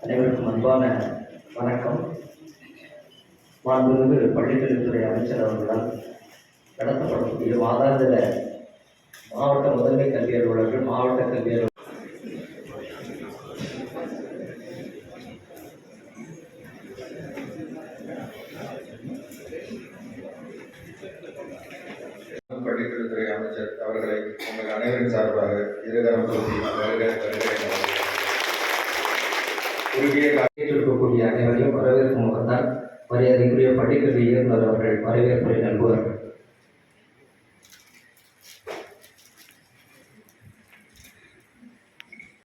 அனைவருக்கும் அன்பான வணக்கம். மாண்புமிகு பள்ளிக்கல்வித்துறை அமைச்சர் அவர்களால் நடத்தப்படக்கூடிய மாதாந்திர மாவட்ட முதன்மை கல்வி அலுவலர்கள், மாவட்ட கல்வி அலுவலர்கள் பள்ளிக்கல்வித்துறை அமைச்சர் அவர்களை உங்கள் அனைவரின் சார்பாக இருகரம் இருக்கக்கூடிய அனைவரையும் வரவேற்கும் முகத்தால் மரியாதைக்குரிய பள்ளிக்கல்வி இயக்குநர் அவர்கள் வரவேற்பை நல்குவார்கள்.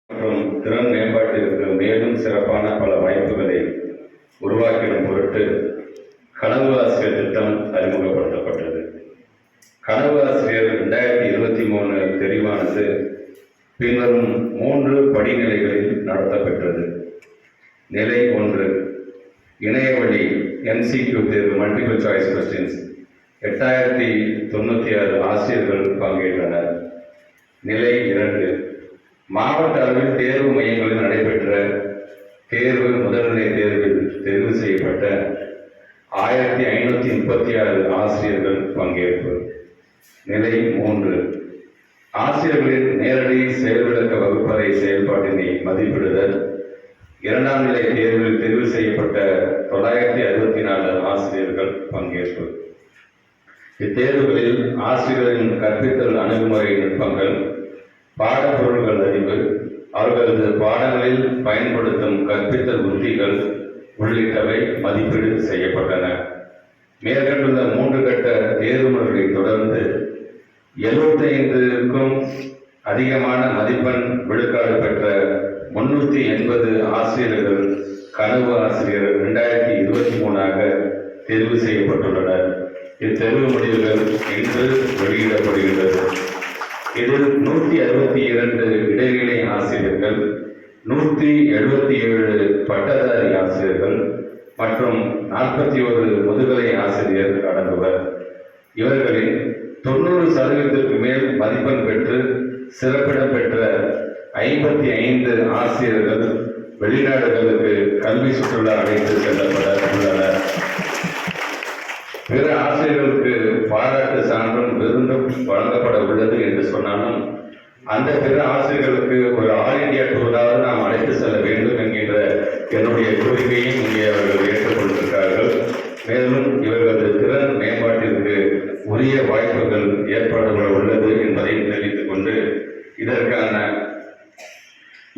மற்றும் திறன் மேம்பாட்டிற்கு மேலும் சிறப்பான பல வாய்ப்புகளை உருவாக்கிடும் பொருட்டு கனவு ஆசிரியர் திட்டம் அறிமுகப்படுத்தப்பட்டது. கனவு ஆசிரியர் 2023 தெரிவானது பின்வரும் 3 படிநிலைகளில் நடத்தப்பெற்றது. நிலை 1, இணையவழி MCQ தேர்வு, மல்டிபிள் சாய்ஸ் கொஸ்டின்ஸ். 8096 ஆசிரியர்கள் பங்கேற்றனர். நிலை 2, மாவட்ட அளவில் தேர்வு மையங்களில் நடைபெற்ற தேர்வு முதல்நிலை தேர்வில் தெரிவு செய்யப்பட்ட 1536 ஆசிரியர்கள் பங்கேற்பு. நிலை 3, ஆசிரியர்களின் நேரடி செயல்விளக்க வகுப்பறை செயல்பாட்டினை மதிப்பிடுதல். 2ஆம் நிலை தேர்வில் தெரிவு செய்யப்பட்ட 964 ஆசிரியர்கள் பங்கேற்பு. இத்தேர்வுகளில் ஆசிரியர்களின் கற்பித்தல் அணுகுமுறை நுட்பங்கள், பாடப்பொருள்கள் அறிவு, அவர்களது பாடங்களில் பயன்படுத்தும் கற்பித்தல் உத்திகள் உள்ளிட்டவை மதிப்பீடு செய்யப்பட்டன. மேற்கண்டுள்ள 3 கட்ட தேர்வு முறைகளை தொடர்ந்து 75க்கும் அதிகமான மதிப்பெண் விழுக்காடு பெற்ற 380 ஆசிரியர்கள் கனவு ஆசிரியர் 2023 தேர்வு செய்யப்பட்டுள்ளனர். இத்தேர்வு முடிவுகள் இன்று வெளியிடப்படுகின்றது. இதில் 162 இடைநிலை ஆசிரியர்கள், 177 பட்டதாரி ஆசிரியர்கள் மற்றும் 41 முதுகலை ஆசிரியர் அடங்குவர். இவர்களின் 90% மேல் மதிப்பெண் பெற்று சிறப்பிடம் பெற்ற 55 ஆசிரியர்கள் வெளிநாடுகளுக்கு கல்வி சுற்றுலா அழைத்து செல்லப்பட உள்ளனர். பிற ஆசிரியர்களுக்கு பாராட்டு சான்றும் விருந்தும் வழங்கப்பட உள்ளது என்று சொன்னாலும் அந்த பிற ஆசிரியர்களுக்கு ஒரு ஆல் இந்தியா டூராவது நாம் அழைத்து செல்ல வேண்டும் என்கின்ற என்னுடைய கோரிக்கையும் இங்கே அவர்கள் ஏற்றுக்கொண்டிருக்கிறார்கள். மேலும் இவர்களது திறன் மேம்பாட்டிற்கு உரிய வாய்ப்புகள் ஏற்பட உள்ளது என்பதையும் தெரிவித்துக் கொண்டு இதற்கான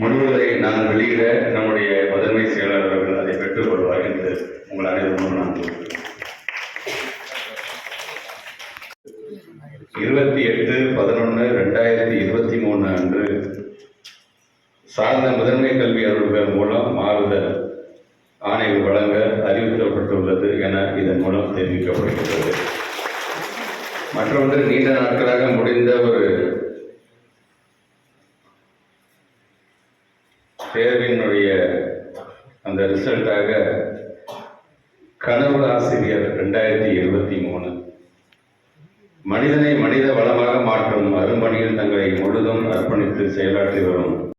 முடிவுகளை நான் வெளியிட நம்முடைய முதன்மை செயலாளர்கள் அதை பெற்றுக் கொள்வார் என்று உங்கள் அனைவரும் நான் 28/11/2023 அன்று சார்ந்த முதன்மை கல்வி அலுவலர்கள் மூலம் மாறுதல் ஆணை வழங்க அறிவிக்கப்பட்டுள்ளது என இதன் மூலம் தெரிவிக்கப்படுகிறது. மற்றொன்று, நீண்ட நாட்களாக முடிந்த ஒரு தேர்வினுடைய அந்த ரிசல்ட்டாக கனவு ஆசிரியர் 2023 மனிதனை மனித வளமாக மாற்றும் அரும்பணியில் தங்களை முழுதும் அர்ப்பணித்து செயலாற்றி வரும்